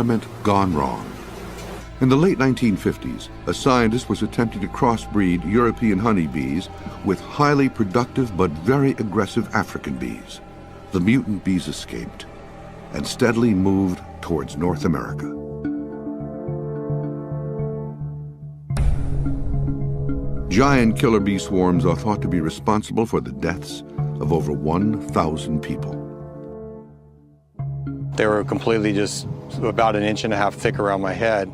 experiment gone wrong. In the late 1950s, a scientist was attempting to crossbreed European honeybees with highly productive but very aggressive African bees. The mutant bees escaped and steadily moved towards North America. Giant killer bee swarms are thought to be responsible for the deaths of over 1,000 people. They were completely just about 1.5 inches thick around my head.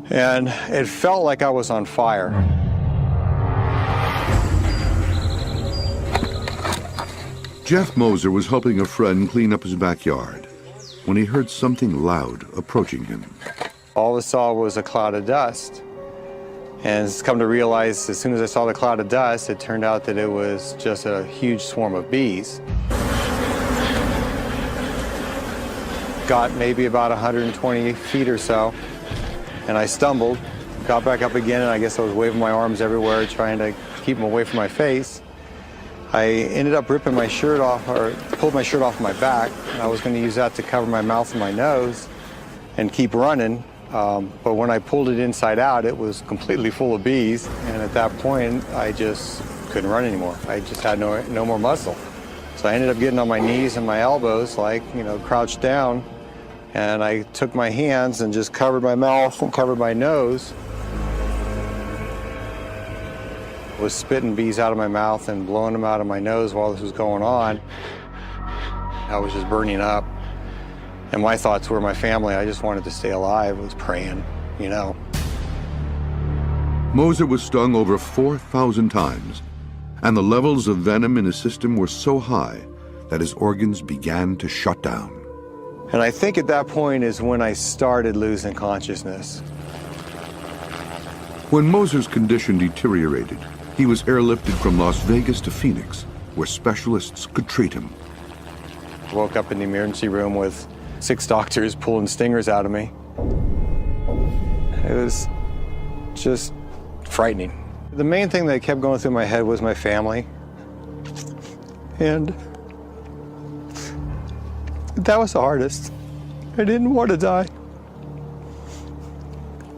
And it felt like I was on fire. Jeff Moser was helping a friend clean up his backyard when he heard something loud approaching him. All I saw was a cloud of dust. And it's come to realize, as soon as I saw the cloud of dust, it turned out that it was just a huge swarm of bees. Got maybe about 120 feet or so, and I stumbled, got back up again, and I guess I was waving my arms everywhere, trying to keep them away from my face. I ended up ripping my shirt off, or pulled my shirt off my back, and I was going to use that to cover my mouth and my nose and keep running. But when I pulled it inside out, it was completely full of bees, and at that point, I just couldn't run anymore. I just had no more muscle. So I ended up getting on my knees and my elbows, like, crouched down, and I took my hands and just covered my mouth and covered my nose. I was spitting bees out of my mouth and blowing them out of my nose while this was going on. I was just burning up. And my thoughts were my family. I just wanted to stay alive. I was praying, Moser was stung over 4,000 times, and the levels of venom in his system were so high that his organs began to shut down. And I think at that point is when I started losing consciousness. When Moser's condition deteriorated, he was airlifted from Las Vegas to Phoenix, where specialists could treat him. I woke up in the emergency room with 6 doctors pulling stingers out of me. It was just frightening. The main thing that kept going through my head was my family. And that was the hardest. I didn't want to die.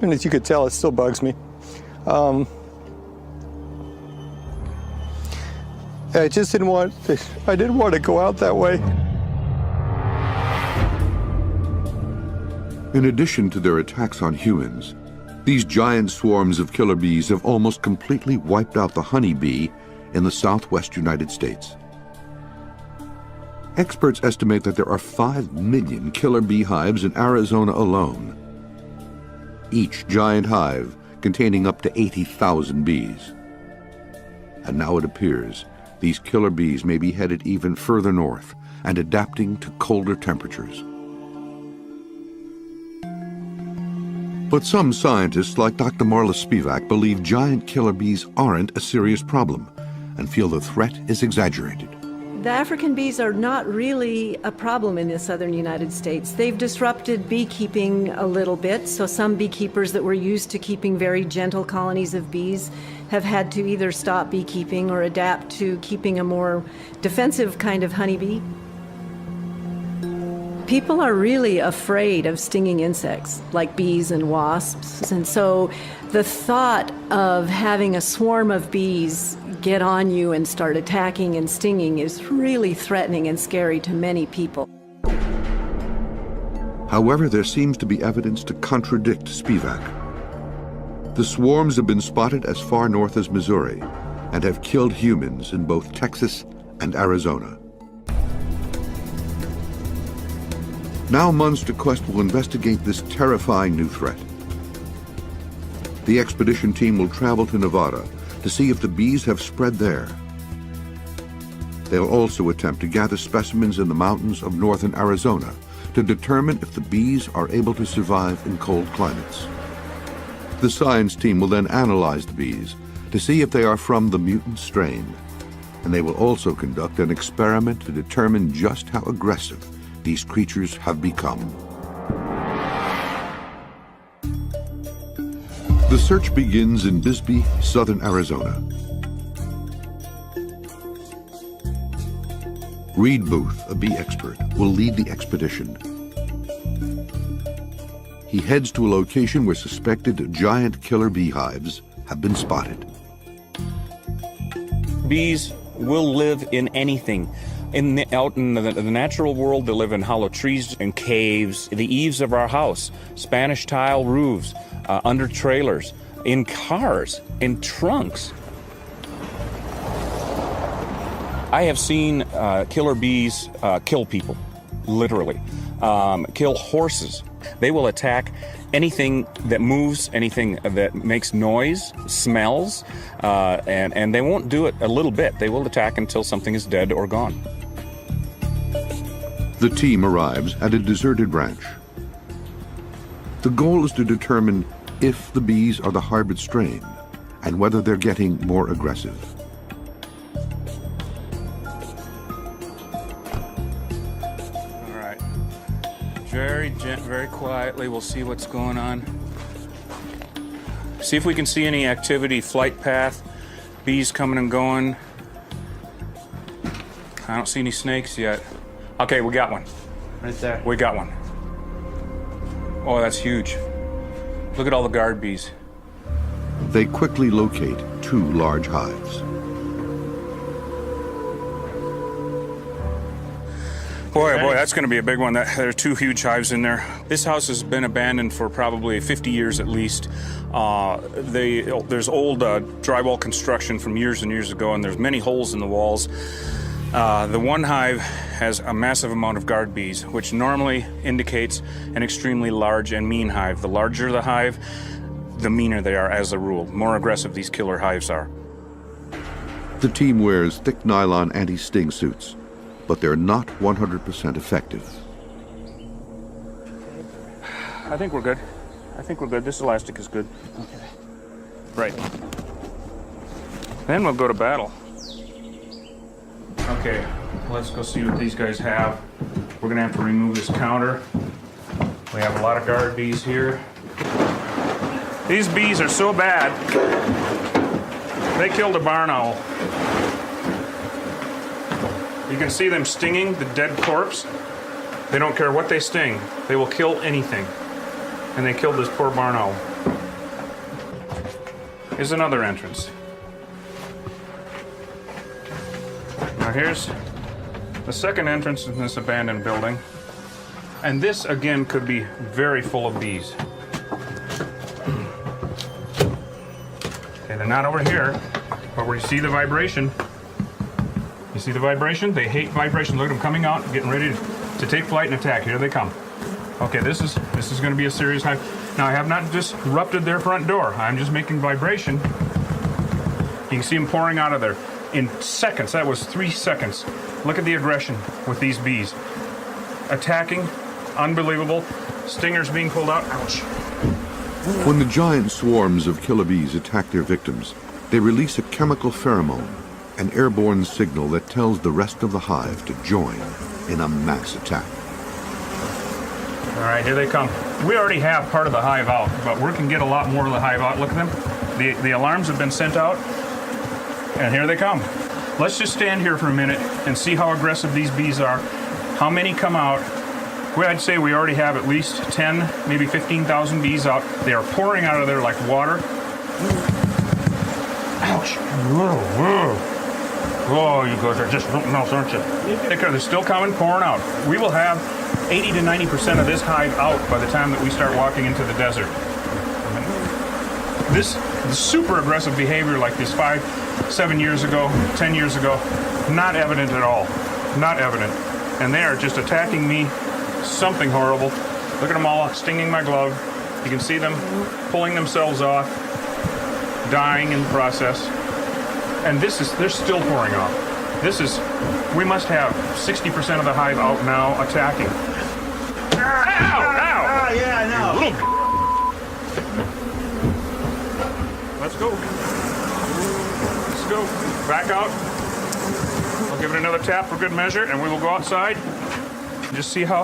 And as you could tell, it still bugs me. I just didn't want to go out that way. In addition to their attacks on humans, these giant swarms of killer bees have almost completely wiped out the honeybee in the southwest United States. Experts estimate that there are 5 million killer bee hives in Arizona alone, each giant hive containing up to 80,000 bees. And now it appears these killer bees may be headed even further north and adapting to colder temperatures. But some scientists, like Dr. Marla Spivak, believe giant killer bees aren't a serious problem and feel the threat is exaggerated. The African bees are not really a problem in the southern United States. They've disrupted beekeeping a little bit, so some beekeepers that were used to keeping very gentle colonies of bees have had to either stop beekeeping or adapt to keeping a more defensive kind of honeybee. People are really afraid of stinging insects like bees and wasps, and so the thought of having a swarm of bees get on you and start attacking and stinging is really threatening and scary to many people. However, there seems to be evidence to contradict Spivak. The swarms have been spotted as far north as Missouri and have killed humans in both Texas and Arizona. Now Munster Quest will investigate this terrifying new threat. The expedition team will travel to Nevada to see if the bees have spread there. They'll also attempt to gather specimens in the mountains of northern Arizona to determine if the bees are able to survive in cold climates. The science team will then analyze the bees to see if they are from the mutant strain, and they will also conduct an experiment to determine just how aggressive these creatures have become. The search begins in Bisbee, southern Arizona. Reed Booth, a bee expert, will lead the expedition. he heads to a location where suspected giant killer beehives have been spotted. Bees will live in anything. Out in the natural world, they live in hollow trees and caves, the eaves of our house, Spanish tile roofs, under trailers, in cars, in trunks. I have seen killer bees kill people, literally, kill horses. They will attack anything that moves, anything that makes noise, smells, and they won't do it a little bit. They will attack until something is dead or gone. The team arrives at a deserted ranch. The goal is to determine if the bees are the hybrid strain and whether they're getting more aggressive. All right. Very quietly, we'll see what's going on. See if we can see any activity, flight path, bees coming and going. I don't see any snakes yet. Okay, we got one. Right there. We got one. Oh, that's huge. Look at all the guard bees. They quickly locate 2 large hives. Boy, that's going to be a big one. There are 2 huge hives in there. This house has been abandoned for probably 50 years at least. There's old drywall construction from years and years ago, and there's many holes in the walls. The one hive has a massive amount of guard bees, which normally indicates an extremely large and mean hive. The larger the hive, the meaner they are as a rule. More aggressive these killer hives are. The team wears thick nylon anti-sting suits, but they're not 100% effective. I think we're good. This elastic is good. Okay. Right. Then we'll go to battle. Okay, let's go see what these guys have. We're gonna have to remove this counter. We have a lot of guard bees here. These bees are so bad, they killed a barn owl. You can see them stinging the dead corpse. They don't care what they sting. They will kill anything. And they killed this poor barn owl. Here's another entrance. Now here's the second entrance in this abandoned building. And this again could be very full of bees. Okay, they're not over here, but where you see the vibration. You see the vibration? They hate vibration. Look at them coming out, getting ready to take flight and attack. Here they come. Okay, this is going to be a serious hive. Now I have not disrupted their front door. I'm just making vibration. You can see them pouring out of there in seconds. That was 3 seconds. Look at the aggression with these bees. Attacking, unbelievable. Stingers being pulled out. Ouch. When the giant swarms of killer bees attack their victims, they release a chemical pheromone, an airborne signal that tells the rest of the hive to join in a mass attack. All right, here they come. We already have part of the hive out, but we can get a lot more of the hive out. Look at them. The alarms have been sent out, and here they come. Let's just stand here for a minute and see how aggressive these bees are. How many come out? Well, I'd say we already have at least 10, maybe 15,000 bees out. They are pouring out of there like water. Ouch. Whoa, whoa. Whoa, you guys are just something else, aren't you? They're still coming, pouring out. We will have 80 to 90% of this hive out by the time that we start walking into the desert. This super aggressive behavior like this 5, 7 years ago, 10 years ago, not evident at all. Not evident. And they are just attacking me. Something horrible. Look at them all stinging my glove. You can see them pulling themselves off, dying in the process. And they're still pouring off. We must have 60% of the hive out now attacking. Ow! Ow! Oh, yeah, I know. Let's go. Let's go. Back out. I'll give it another tap for good measure, and we will go outside and just see how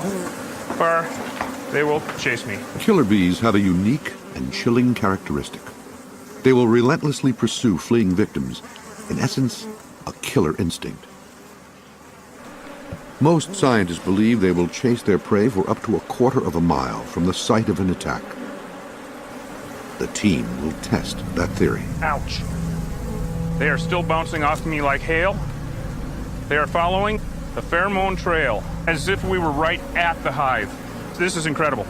far they will chase me. Killer bees have a unique and chilling characteristic. They will relentlessly pursue fleeing victims, in essence, a killer instinct. Most scientists believe they will chase their prey for up to a quarter of a mile from the site of an attack. The team will test that theory. Ouch. They are still bouncing off me like hail. They are following the pheromone trail as if we were right at the hive. This is incredible.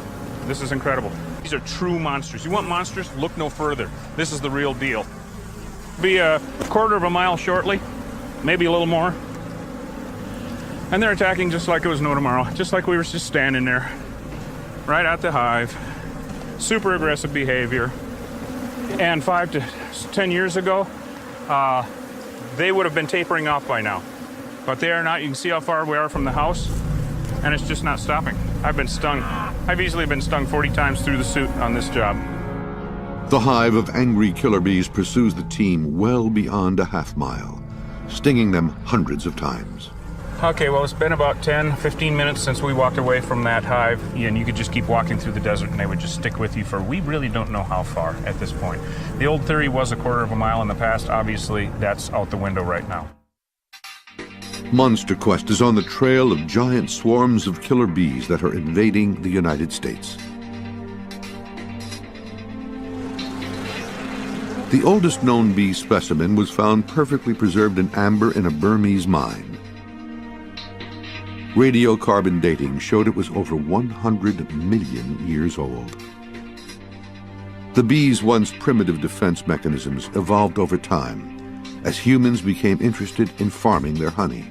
This is incredible. These are true monsters. You want monsters? Look no further. This is the real deal. Be a quarter of a mile shortly, maybe a little more. And they're attacking just like it was no tomorrow, just like we were just standing there, right at the hive. Super aggressive behavior. And 5 to 10 years ago, they would have been tapering off by now. But they are not. You can see how far we are from the house, and it's just not stopping. I've been stung. I've easily been stung 40 times through the suit on this job. The hive of angry killer bees pursues the team well beyond a half mile, stinging them hundreds of times. Okay, well, it's been about 10, 15 minutes since we walked away from that hive, and you could just keep walking through the desert and they would just stick with you for, we really don't know how far at this point. The old theory was a quarter of a mile in the past. Obviously, that's out the window right now. Monster Quest is on the trail of giant swarms of killer bees that are invading the United States. The oldest known bee specimen was found perfectly preserved in amber in a Burmese mine. Radiocarbon dating showed it was over 100 million years old. The bees' once primitive defense mechanisms evolved over time as humans became interested in farming their honey.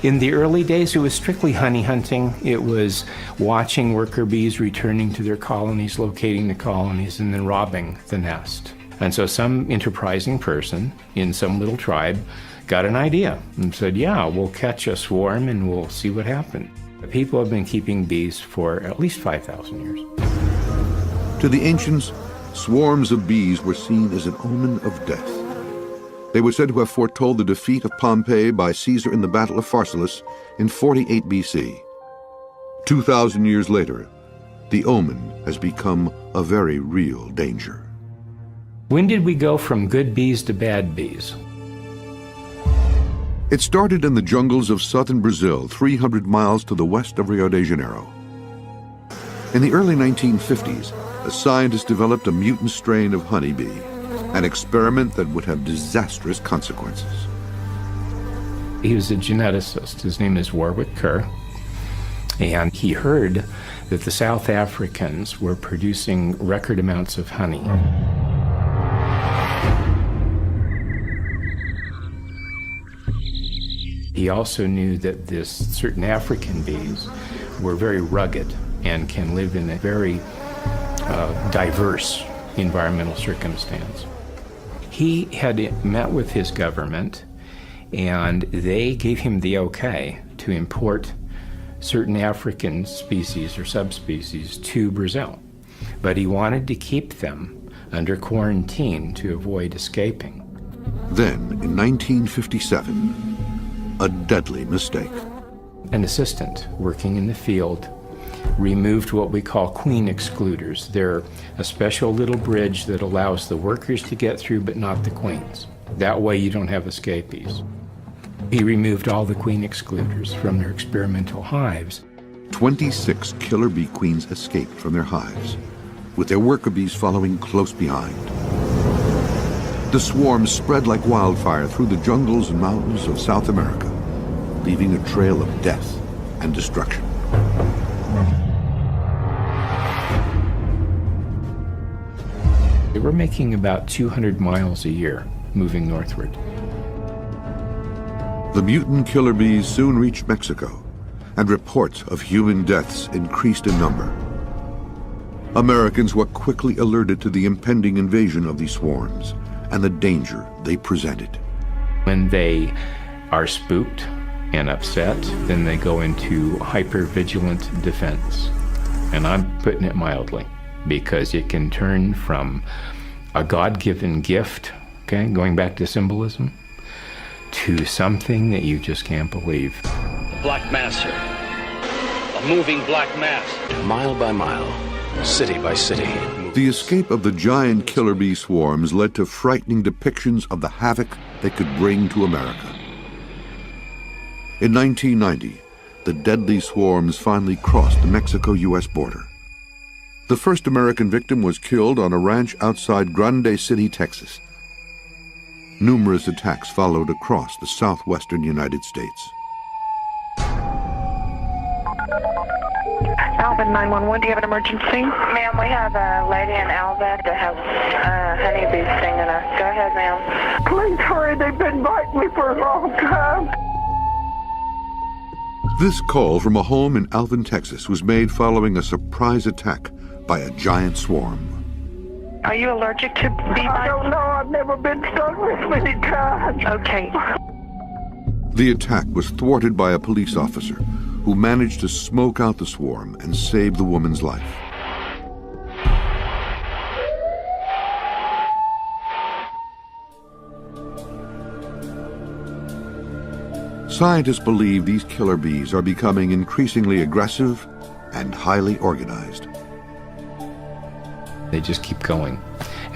In the early days, it was strictly honey hunting. It was watching worker bees returning to their colonies, locating the colonies, and then robbing the nest. And so some enterprising person in some little tribe got an idea and said, yeah, we'll catch a swarm and we'll see what happens. People have been keeping bees for at least 5,000 years. To the ancients, swarms of bees were seen as an omen of death. They were said to have foretold the defeat of Pompeii by Caesar in the Battle of Pharsalus in 48 BC. 2,000 years later, the omen has become a very real danger. When did we go from good bees to bad bees? It started in the jungles of southern Brazil, 300 miles to the west of Rio de Janeiro. In the early 1950s, a scientist developed a mutant strain of honeybee, an experiment that would have disastrous consequences. He was a geneticist. His name is Warwick Kerr. And he heard that the South Africans were producing record amounts of honey. He also knew that certain African bees were very rugged and can live in a very diverse environmental circumstance. He had met with his government, and they gave him the okay to import certain African species or subspecies to Brazil. But he wanted to keep them under quarantine to avoid escaping. Then, in 1957, a deadly mistake. An assistant working in the field removed what we call queen excluders. They're a special little bridge that allows the workers to get through, but not the queens. That way you don't have escapees. He removed all the queen excluders from their experimental hives. 26 killer bee queens escaped from their hives, with their worker bees following close behind. The swarms spread like wildfire through the jungles and mountains of South America, leaving a trail of death and destruction. They were making about 200 miles a year, moving northward. The mutant killer bees soon reached Mexico, and reports of human deaths increased in number. Americans were quickly alerted to the impending invasion of these swarms and the danger they presented. When they are spooked and upset, then they go into hypervigilant defense. And I'm putting it mildly, because it can turn from a God-given gift, okay, going back to symbolism, to something that you just can't believe. Black mass, sir. A moving black mass. Mile by mile, city by city. The escape of the giant killer bee swarms led to frightening depictions of the havoc they could bring to America. In 1990, the deadly swarms finally crossed the Mexico-U.S. border. The first American victim was killed on a ranch outside Grande City, Texas. Numerous attacks followed across the southwestern United States. Alvin 911, do you have an emergency? Ma'am, we have a lady in Alva that has honeybees stinging her. Go ahead, ma'am. Please hurry, they've been biting me for a long time. This call from a home in Alvin, Texas was made following a surprise attack by a giant swarm. Are you allergic to bee bites? I don't know, I've never been stung this many times. Okay. The attack was thwarted by a police officer who managed to smoke out the swarm and save the woman's life. Scientists believe these killer bees are becoming increasingly aggressive and highly organized. They just keep going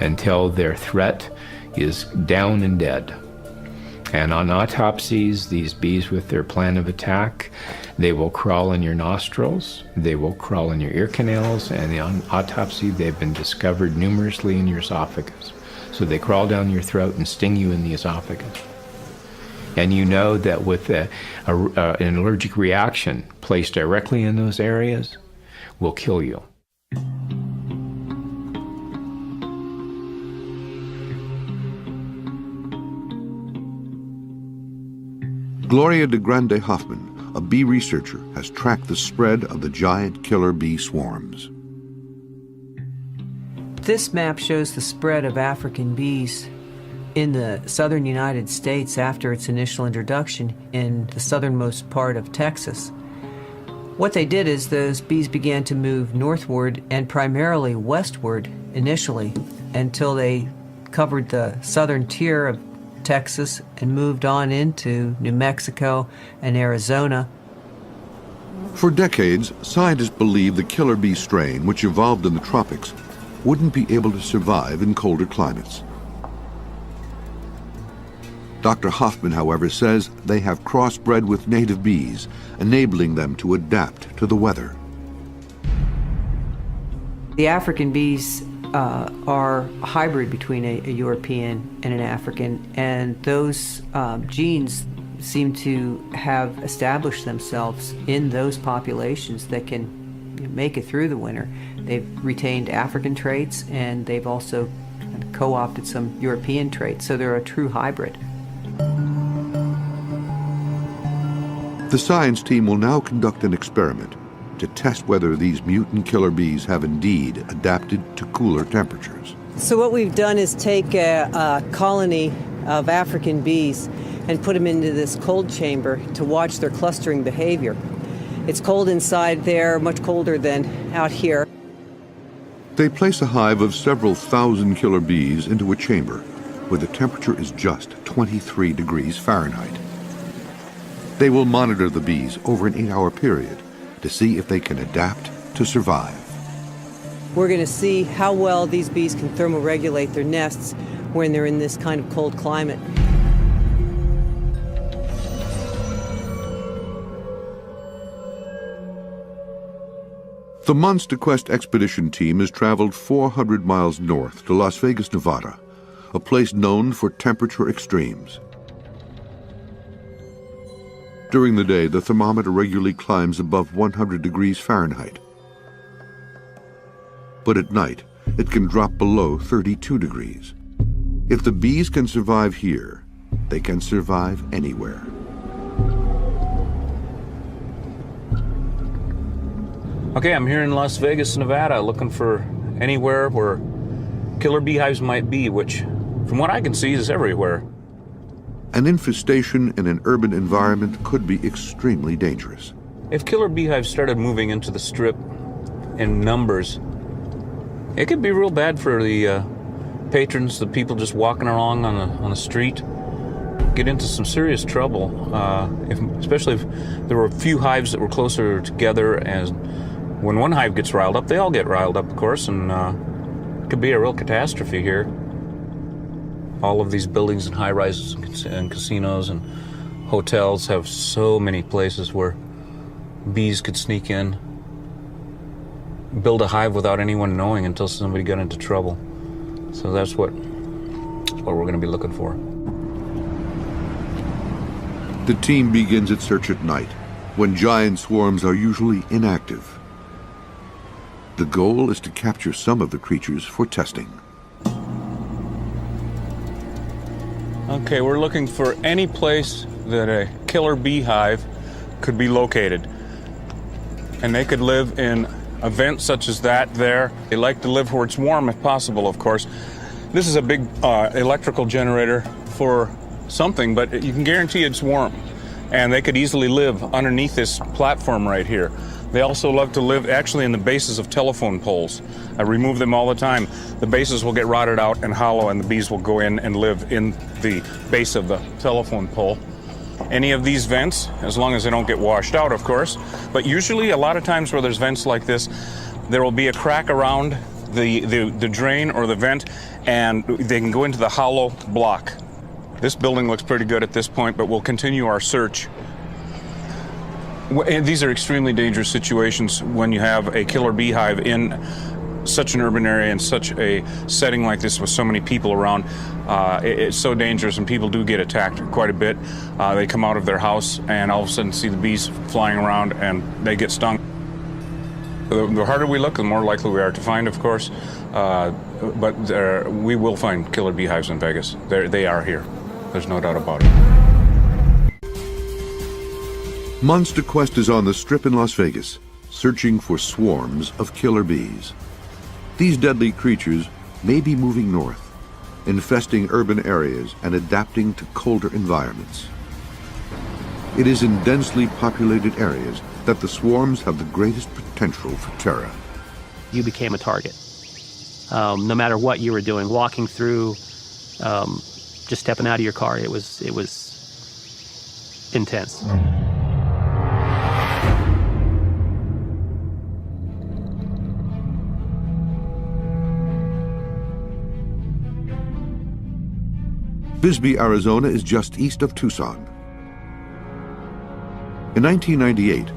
until their threat is down and dead. And on autopsies, these bees with their plan of attack, they will crawl in your nostrils, they will crawl in your ear canals, and on autopsy they've been discovered numerously in your esophagus. So they crawl down your throat and sting you in the esophagus. And you know that with an allergic reaction placed directly in those areas will kill you. Gloria de Grande Hoffman, a bee researcher, has tracked the spread of the giant killer bee swarms. This map shows the spread of African bees in the southern United States after its initial introduction in the southernmost part of Texas. What they did is those bees began to move northward and primarily westward initially until they covered the southern tier of Texas and moved on into New Mexico and Arizona. For decades, scientists believed the killer bee strain, which evolved in the tropics, wouldn't be able to survive in colder climates. Dr. Hoffman, however, says they have crossbred with native bees, enabling them to adapt to the weather. The African bees are a hybrid between a European and an African, and those genes seem to have established themselves in those populations that can make it through the winter. They've retained African traits, and they've also co-opted some European traits, so they're a true hybrid. The science team will now conduct an experiment to test whether these mutant killer bees have indeed adapted to cooler temperatures. So what we've done is take a colony of African bees and put them into this cold chamber to watch their clustering behavior. It's cold inside there, much colder than out here. They place a hive of several thousand killer bees into a chamber where the temperature is just 23 degrees Fahrenheit. They will monitor the bees over an 8-hour period to see if they can adapt to survive. We're going to see how well these bees can thermoregulate their nests when they're in this kind of cold climate. The Monster Quest expedition team has traveled 400 miles north to Las Vegas, Nevada, a place known for temperature extremes. During the day, the thermometer regularly climbs above 100 degrees Fahrenheit. But at night, it can drop below 32 degrees. If the bees can survive here, they can survive anywhere. Okay, I'm here in Las Vegas, Nevada, looking for anywhere where killer beehives might be, which, from what I can see, is everywhere. An infestation in an urban environment could be extremely dangerous. If killer beehives started moving into the Strip in numbers, it could be real bad for the patrons, the people just walking along on the street. Get into some serious trouble, especially if there were a few hives that were closer together. And when one hive gets riled up, they all get riled up, of course, and it could be a real catastrophe here. All of these buildings and high-rises and casinos and hotels have so many places where bees could sneak in, build a hive without anyone knowing until somebody got into trouble. So that's what we're going to be looking for. The team begins its search at night, when giant swarms are usually inactive. The goal is to capture some of the creatures for testing. Okay, we're looking for any place that a killer beehive could be located. And they could live in events such as that there. They like to live where it's warm if possible, of course. This is a big electrical generator for something, but you can guarantee it's warm. And they could easily live underneath this platform right here. They also love to live actually in the bases of telephone poles. I remove them all the time. The bases will get rotted out and hollow, and the bees will go in and live in the base of the telephone pole. Any of these vents, as long as they don't get washed out, of course. But usually, a lot of times where there's vents like this, there will be a crack around the drain or the vent, and they can go into the hollow block. This building looks pretty good at this point, but we'll continue our search. These are extremely dangerous situations when you have a killer beehive in such an urban area, in such a setting like this with so many people around. It's so dangerous, and people do get attacked quite a bit. They come out of their house and all of a sudden see the bees flying around and they get stung. The harder we look, the more likely we are to find, of course. But we will find killer beehives in Vegas. They are here. There's no doubt about it. Monster Quest is on the Strip in Las Vegas, searching for swarms of killer bees. These deadly creatures may be moving north, infesting urban areas and adapting to colder environments. It is in densely populated areas that the swarms have the greatest potential for terror. You became a target. No matter what you were doing, walking through, just stepping out of your car, it was intense. Bisbee, Arizona is just east of Tucson. In 1998,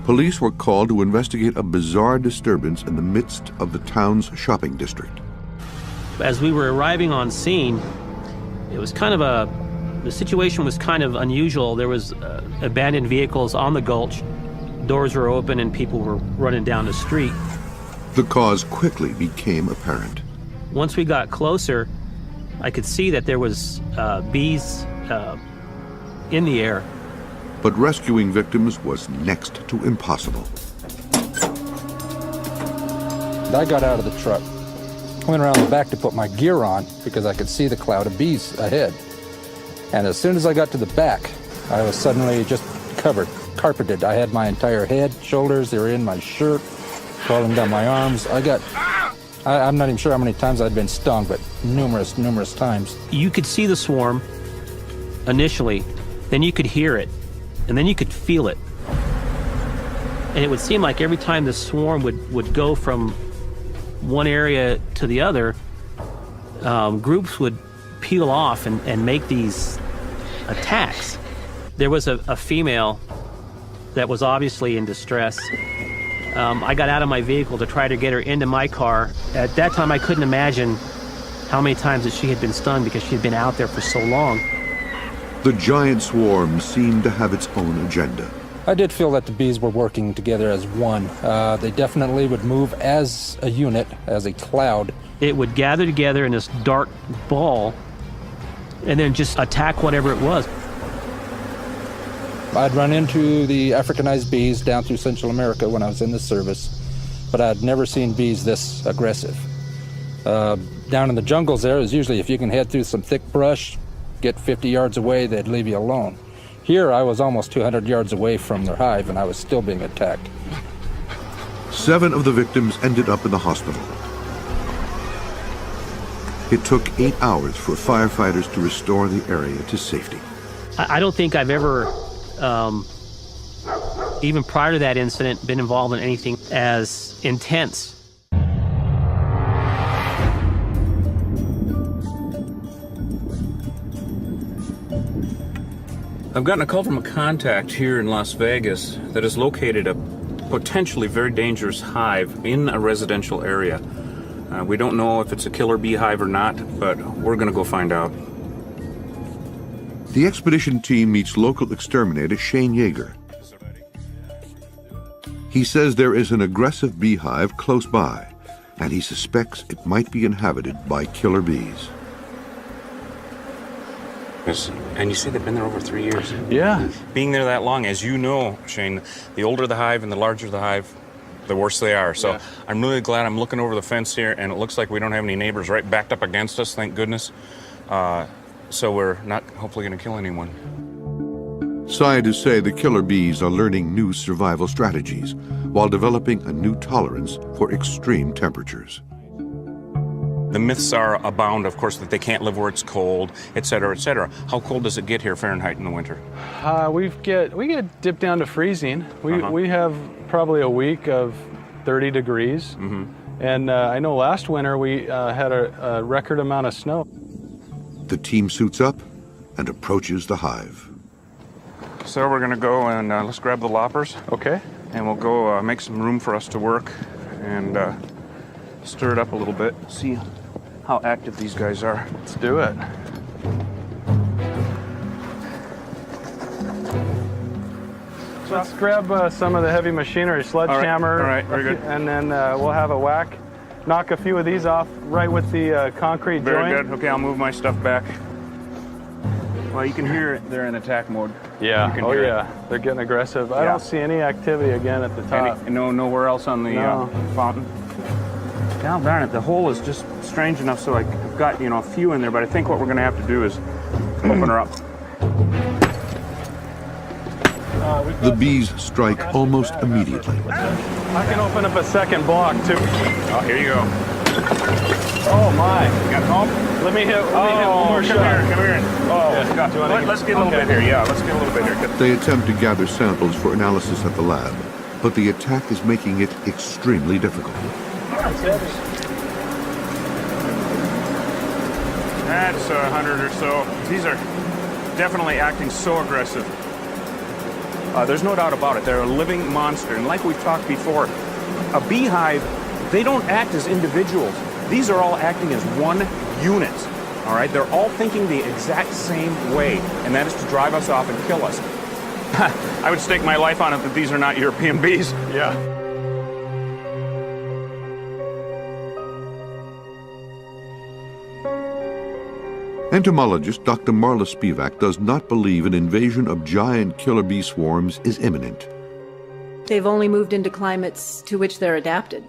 police were called to investigate a bizarre disturbance in the midst of the town's shopping district. As we were arriving on scene, it was the situation was kind of unusual. There was abandoned vehicles on the gulch, doors were open, and people were running down the street. The cause quickly became apparent. Once we got closer, I could see that there was bees in the air. But rescuing victims was next to impossible. I got out of the truck, went around the back to put my gear on because I could see the cloud of bees ahead. And as soon as I got to the back, I was suddenly just carpeted. I had my entire head, shoulders, they were in my shirt, crawling down my arms. I'm not even sure how many times I'd been stung, but numerous times. You could see the swarm initially, then you could hear it, and then you could feel it. And it would seem like every time the swarm would go from one area to the other, groups would peel off and make these attacks. There was a female that was obviously in distress. I got out of my vehicle to try to get her into my car. At that time, I couldn't imagine how many times that she had been stung because she had been out there for so long. The giant swarm seemed to have its own agenda. I did feel that the bees were working together as one. They definitely would move as a unit, as a cloud. It would gather together in this dark ball and then just attack whatever it was. I'd run into the Africanized bees down through Central America when I was in the service, but I'd never seen bees this aggressive. Down in the jungles there is usually if you can head through some thick brush, get 50 yards away, they'd leave you alone. Here I was almost 200 yards away from their hive and I was still being attacked. 7 of the victims ended up in the hospital. It took 8 hours for firefighters to restore the area to safety. I don't think I've ever, even prior to that incident, been involved in anything as intense. I've gotten a call from a contact here in Las Vegas that has located a potentially very dangerous hive in a residential area. We don't know if it's a killer bee hive or not, but we're going to go find out. The expedition team meets local exterminator Shane Yeager. He says there is an aggressive beehive close by, and he suspects it might be inhabited by killer bees. Yes, and you say they've been there over 3 years. Yeah. Being there that long, as you know, Shane, the older the hive and the larger the hive, the worse they are. So yeah. I'm really glad I'm looking over the fence here, and it looks like we don't have any neighbors right backed up against us, thank goodness. So we're not hopefully going to kill anyone. Scientists say the killer bees are learning new survival strategies while developing a new tolerance for extreme temperatures. The myths are abound, of course, that they can't live where it's cold, et cetera, et cetera. How cold does it get here Fahrenheit in the winter? We get dipped down to freezing. We have probably a week of 30 degrees. Mm-hmm. And I know last winter we had a record amount of snow. The team suits up and approaches the hive. So we're going to go and let's grab the loppers. Okay. And we'll go make some room for us to work and stir it up a little bit. See how active these guys are. Let's do it. Let's grab some of the heavy machinery, sledgehammer. All right, very good. And then we'll have a whack. Knock a few of these off right with the concrete very joint. Very good. Okay, I'll move my stuff back. Well, you can hear it. They're in attack mode. Yeah. Oh, yeah. They're getting aggressive. I don't see any activity again at the top. Nowhere else on the fountain. God darn it, the hole is just strange enough so I've got, a few in there, but I think what we're going to have to do is open her up. The bees strike almost immediately. I can open up a second block, too. Oh, here you go. Oh, my. You got home? Let me hit one more shot. Come here. Oh, yeah. Let's get a little bit here. Yeah, let's get a little bit here. They attempt to gather samples for analysis at the lab, but the attack is making it extremely difficult. That's 100 or so. These are definitely acting so aggressive. There's no doubt about it. They're a living monster. And like we've talked before, a beehive, they don't act as individuals. These are all acting as one unit. All right? They're all thinking the exact same way, and that is to drive us off and kill us. I would stake my life on it that these are not European bees. Yeah. Entomologist Dr. Marla Spivak does not believe an invasion of giant killer bee swarms is imminent. They've only moved into climates to which they're adapted.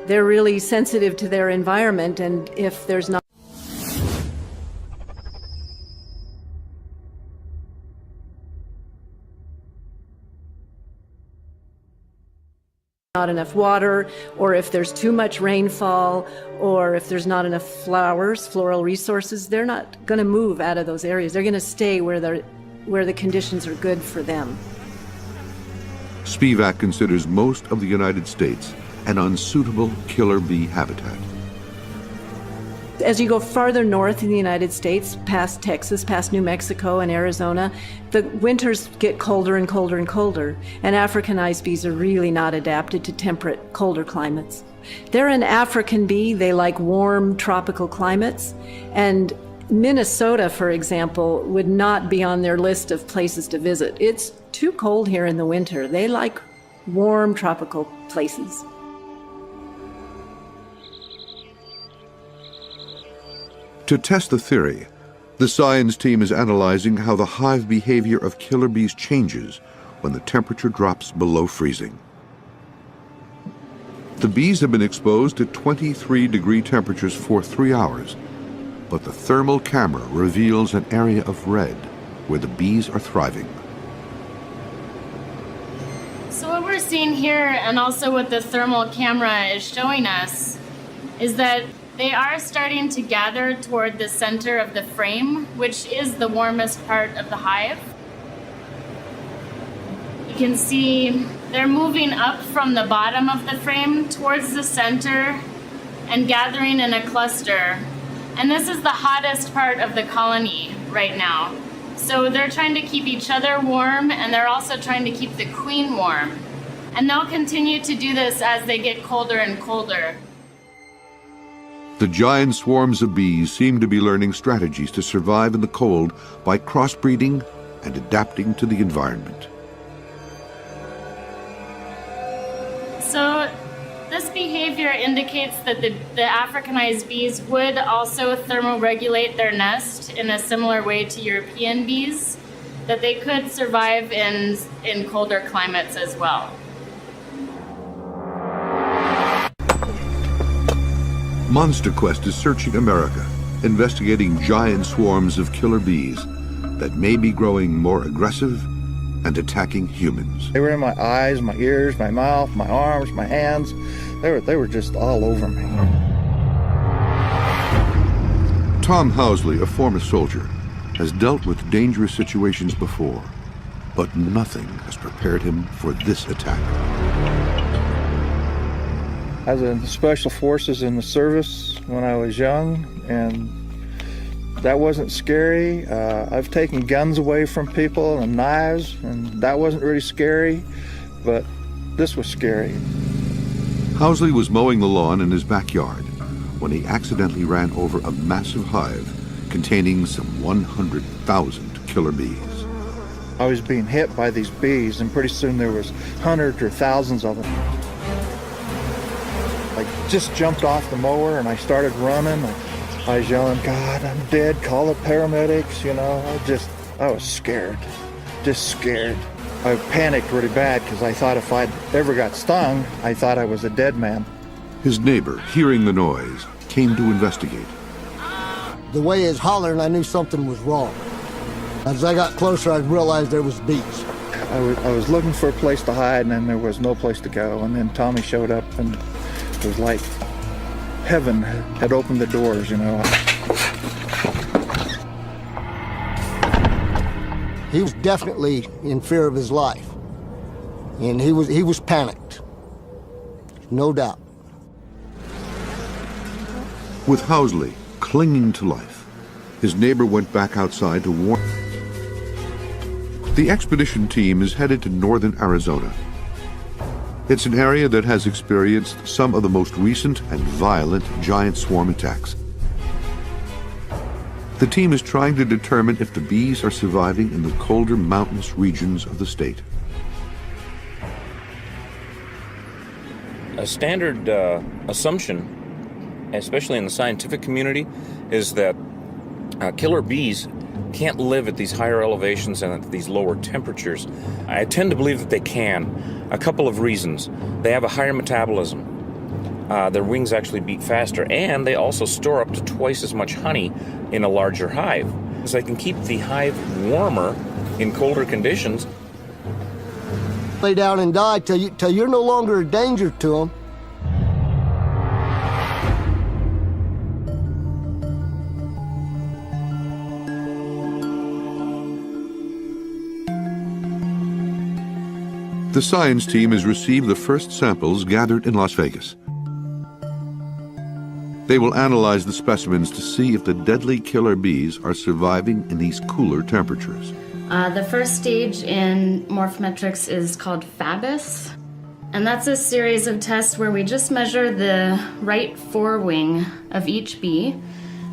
They're really sensitive to their environment, and if there's not enough water, or if there's too much rainfall, or if there's not enough flowers, floral resources, they're not going to move out of those areas. They're going to stay where the conditions are good for them. Spivak considers most of the United States an unsuitable killer bee habitat. As you go farther north in the United States, past Texas, past New Mexico and Arizona, the winters get colder and colder and colder, and Africanized bees are really not adapted to temperate, colder climates. They're an African bee. They like warm, tropical climates, and Minnesota, for example, would not be on their list of places to visit. It's too cold here in the winter. They like warm, tropical places. To test the theory, the science team is analyzing how the hive behavior of killer bees changes when the temperature drops below freezing. The bees have been exposed to 23-degree temperatures for 3 hours, but the thermal camera reveals an area of red where the bees are thriving. So what we're seeing here, and also what the thermal camera is showing us, is that they are starting to gather toward the center of the frame, which is the warmest part of the hive. You can see they're moving up from the bottom of the frame towards the center and gathering in a cluster. And this is the hottest part of the colony right now. So they're trying to keep each other warm, and they're also trying to keep the queen warm. And they'll continue to do this as they get colder and colder. The giant swarms of bees seem to be learning strategies to survive in the cold by crossbreeding and adapting to the environment. So this behavior indicates that the Africanized bees would also thermoregulate their nest in a similar way to European bees, that they could survive in colder climates as well. Monster Quest is searching America, investigating giant swarms of killer bees that may be growing more aggressive and attacking humans. They were in my eyes, my ears, my mouth, my arms, my hands. They were just all over me. Tom Housley, a former soldier, has dealt with dangerous situations before, but nothing has prepared him for this attack. I was in the Special Forces in the service when I was young, and that wasn't scary. I've taken guns away from people and knives, and that wasn't really scary, but this was scary. Housley was mowing the lawn in his backyard when he accidentally ran over a massive hive containing some 100,000 killer bees. I was being hit by these bees, and pretty soon there was hundreds or thousands of them. I just jumped off the mower and I started running. I was yelling, "God, I'm dead, call the paramedics," you know. I was scared, just scared. I panicked really bad because I thought if I'd ever got stung, I thought I was a dead man. His neighbor, hearing the noise, came to investigate. The way he was hollering, I knew something was wrong. As I got closer, I realized there was bees. I was looking for a place to hide, and then there was no place to go. And then Tommy showed up, and it was like heaven had opened the doors, you know. He was definitely in fear of his life, and he was panicked, no doubt. With Housley clinging to life, his neighbor went back outside to warn. The expedition team is headed to northern Arizona. It's an area that has experienced some of the most recent and violent giant swarm attacks. The team is trying to determine if the bees are surviving in the colder mountainous regions of the state. A standard assumption, especially in the scientific community, is that killer bees can't live at these higher elevations and at these lower temperatures. I tend to believe that they can. A couple of reasons. They have a higher metabolism. Their wings actually beat faster, and they also store up to twice as much honey in a larger hive. So they can keep the hive warmer in colder conditions. Lay down and die till you're no longer a danger to them. The science team has received the first samples gathered in Las Vegas. They will analyze the specimens to see if the deadly killer bees are surviving in these cooler temperatures. The first stage in morphometrics is called FABIS, and that's a series of tests where we just measure the right forewing of each bee.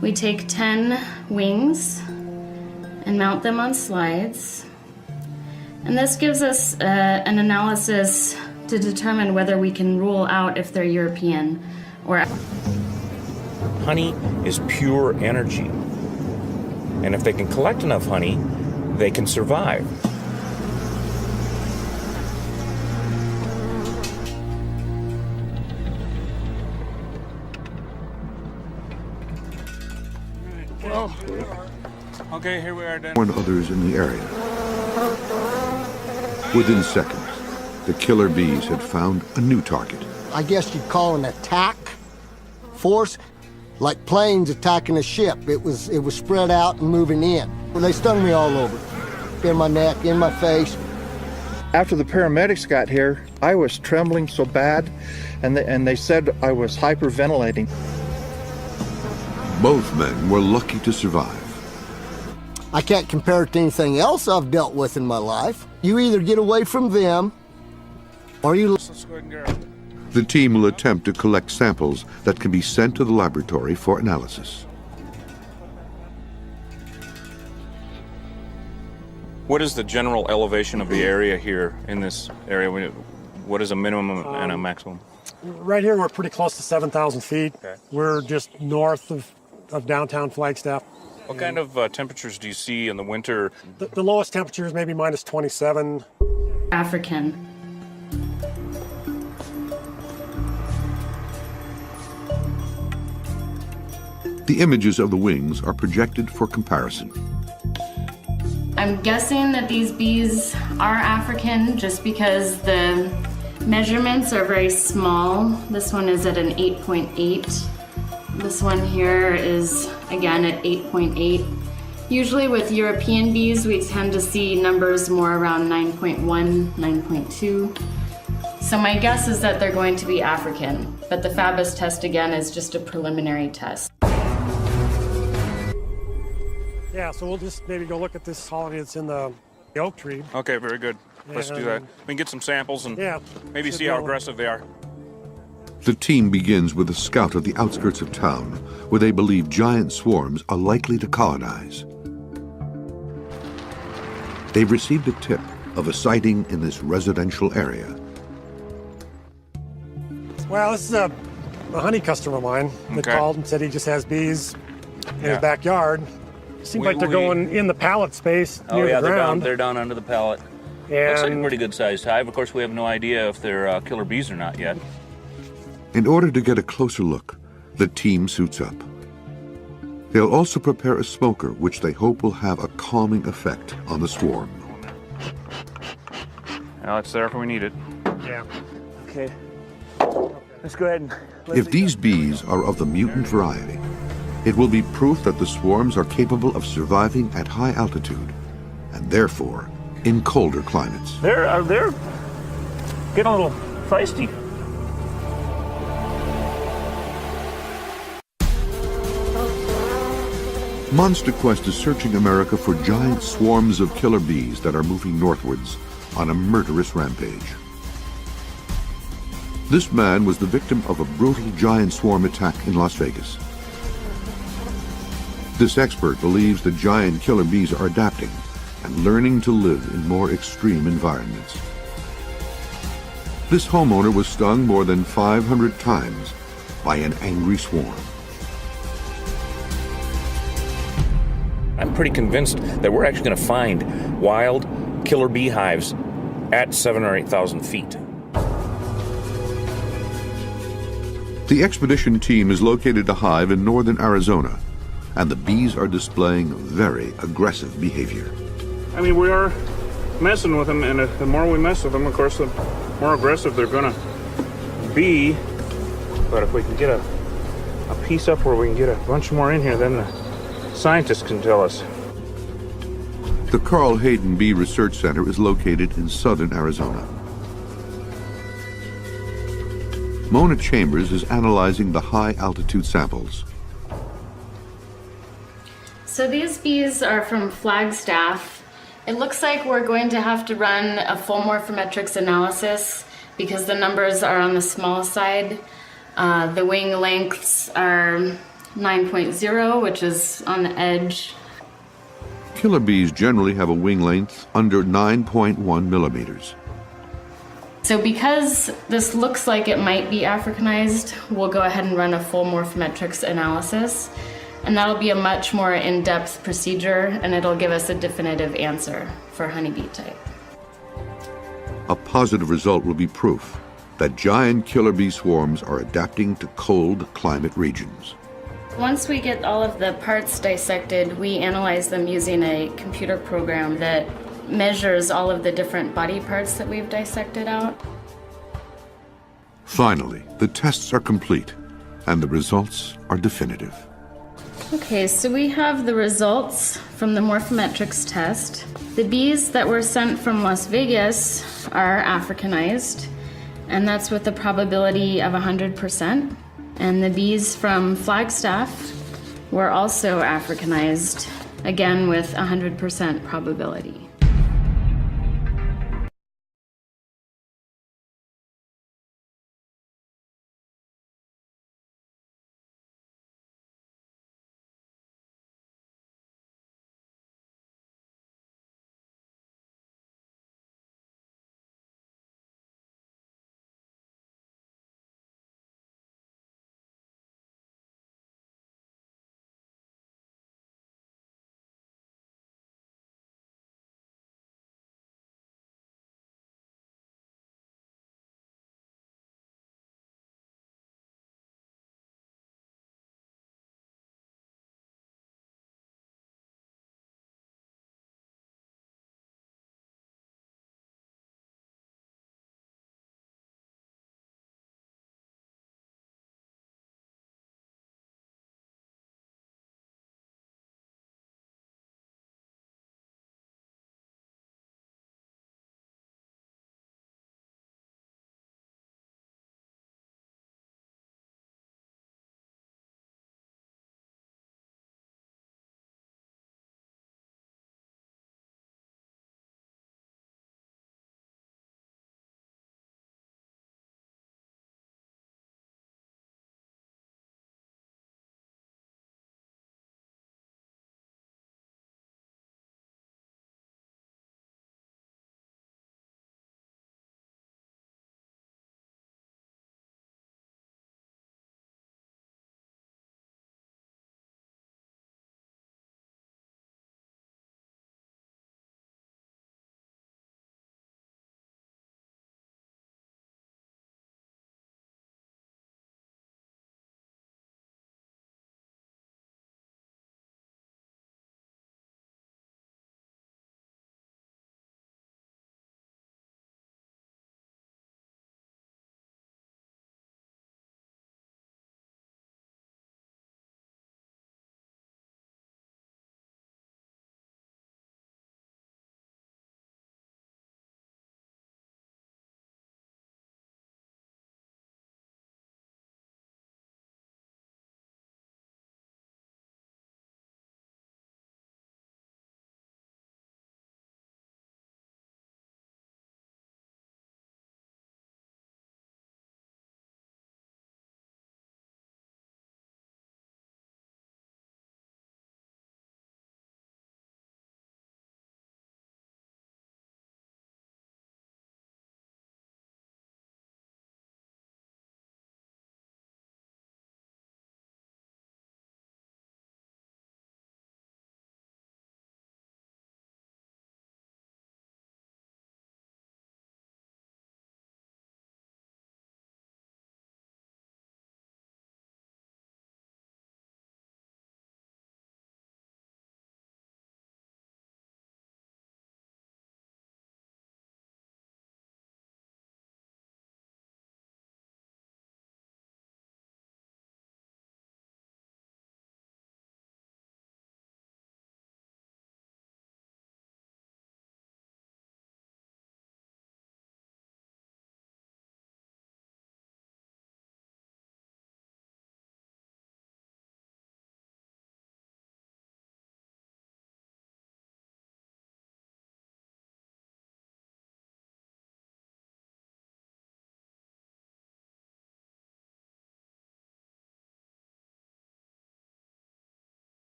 We take 10 wings and mount them on slides, and this gives us an analysis to determine whether we can rule out if they're European or... Honey is pure energy, and if they can collect enough honey, they can survive. Well, okay, here we are then. Warn others in the area. Within seconds, the killer bees had found a new target. I guess you'd call an attack force, like planes attacking a ship. It was spread out and moving in. They stung me all over, in my neck, in my face. After the paramedics got here, I was trembling so bad, and they said I was hyperventilating. Both men were lucky to survive. I can't compare it to anything else I've dealt with in my life. You either get away from them or you... The team will attempt to collect samples that can be sent to the laboratory for analysis. What is the general elevation of the area here in this area? What is a minimum and a maximum? Right here, we're pretty close to 7,000 feet. Okay. We're just north of downtown Flagstaff. What kind of temperatures do you see in the winter? The lowest temperature is maybe minus 27. African. The images of the wings are projected for comparison. I'm guessing that these bees are African just because the measurements are very small. This one is at an 8.8. This one here is, again, at 8.8. Usually with European bees, we tend to see numbers more around 9.1, 9.2. So my guess is that they're going to be African, but the Fabus test, again, is just a preliminary test. Yeah, so we'll just maybe go look at this colony that's in the oak tree. Okay, very good. Let's do that. We can get some samples and maybe see how aggressive they are. The team begins with a scout of the outskirts of town, where they believe giant swarms are likely to colonize. They've received a tip of a sighting in this residential area. Well, this is a honey customer of mine that called and said he just has bees in his backyard. Seems like they're going in the pallet space near the ground. They're down under the pallet. Looks like a pretty good sized hive. Of course, we have no idea if they're killer bees or not yet. In order to get a closer look, the team suits up. They'll also prepare a smoker, which they hope will have a calming effect on the swarm. Well, it's there if we need it. Yeah. Okay. Let's go ahead and... If these bees are of the mutant variety, it will be proof that the swarms are capable of surviving at high altitude, and therefore in colder climates. They're getting a little feisty. Monster Quest is searching America for giant swarms of killer bees that are moving northwards on a murderous rampage. This man was the victim of a brutal giant swarm attack in Las Vegas. This expert believes the giant killer bees are adapting and learning to live in more extreme environments. This homeowner was stung more than 500 times by an angry swarm. I'm pretty convinced that we're actually going to find wild killer beehives at 7,000 or 8,000 feet. The expedition team has located a hive in northern Arizona, and the bees are displaying very aggressive behavior. I mean, we are messing with them, and the more we mess with them, of course, the more aggressive they're going to be. But if we can get a piece up where we can get a bunch more in here, then the scientists can tell us. The Carl Hayden Bee Research Center is located in southern Arizona. Mona Chambers is analyzing the high-altitude samples. So these bees are from Flagstaff. It looks like we're going to have to run a full morphometrics analysis because the numbers are on the small side. The wing lengths are 9.0, which is on the edge. Killer bees generally have a wing length under 9.1 millimeters. So because this looks like it might be Africanized, we'll go ahead and run a full morphometrics analysis. And that'll be a much more in-depth procedure, and it'll give us a definitive answer for honeybee type. A positive result will be proof that giant killer bee swarms are adapting to cold climate regions. Once we get all of the parts dissected, we analyze them using a computer program that measures all of the different body parts that we've dissected out. Finally, the tests are complete, and the results are definitive. Okay, so we have the results from the morphometrics test. The bees that were sent from Las Vegas are Africanized, and that's with a probability of 100%. And the bees from Flagstaff were also Africanized, again with 100% probability.